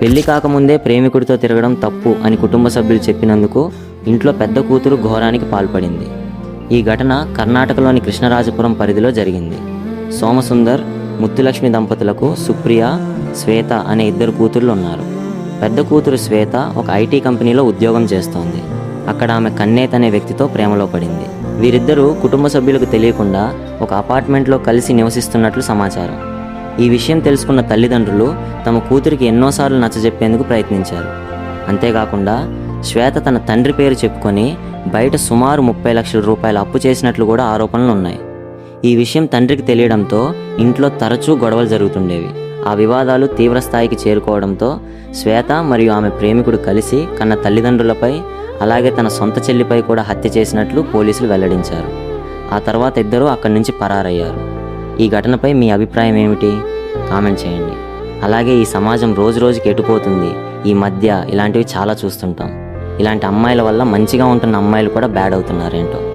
పెళ్లి కాకముందే ప్రేమికుడితో తిరగడం తప్పు అని కుటుంబ సభ్యులు చెప్పినందుకు ఇంట్లో పెద్ద కూతురు ఘోరానికి పాల్పడింది. ఈ ఘటన కర్ణాటకలోని కృష్ణరాజపురం పరిధిలో జరిగింది. సోమసుందర్, ముత్తులక్ష్మి దంపతులకు సుప్రియ, శ్వేత అనే 2 కూతుర్లు ఉన్నారు. పెద్ద కూతురు శ్వేత ఒక ఐటీ కంపెనీలో ఉద్యోగం చేస్తోంది. అక్కడ ఆమె కన్నేత్ అనే వ్యక్తితో ప్రేమలో పడింది. వీరిద్దరూ కుటుంబ సభ్యులకు తెలియకుండా ఒక అపార్ట్మెంట్లో కలిసి నివసిస్తున్నట్లు సమాచారం. ఈ విషయం తెలుసుకున్న తల్లిదండ్రులు తమ కూతురికి ఎన్నోసార్లు నచ్చజెప్పేందుకు ప్రయత్నించారు. అంతేకాకుండా శ్వేత తన తండ్రి పేరు చెప్పుకొని బయట సుమారు 30 లక్షల రూపాయల అప్పు చేసినట్లు కూడా ఆరోపణలు ఉన్నాయి. ఈ విషయం తండ్రికి తెలియడంతో ఇంట్లో తరచూ గొడవలు జరుగుతుండేవి. ఆ వివాదాలు తీవ్రస్థాయికి చేరుకోవడంతో శ్వేత మరియు ఆమె ప్రేమికుడు కలిసి కన్న తల్లిదండ్రులపై అలాగే తన సొంత చెల్లిపై కూడా హత్య చేసినట్లు పోలీసులు వెల్లడించారు. ఆ తర్వాత ఇద్దరూ అక్కడి నుంచి పరారయ్యారు. ఈ ఘటనపై మీ అభిప్రాయం ఏమిటి? కామెంట్ చేయండి. అలాగే ఈ సమాజం రోజు రోజుకి ఎటుపోతుంది? ఈ మధ్య ఇలాంటివి చాలా చూస్తుంటాం. ఇలాంటి అమ్మాయిల వల్ల మంచిగా ఉంటున్న అమ్మాయిలు కూడా బ్యాడ్ అవుతున్నారేంటో.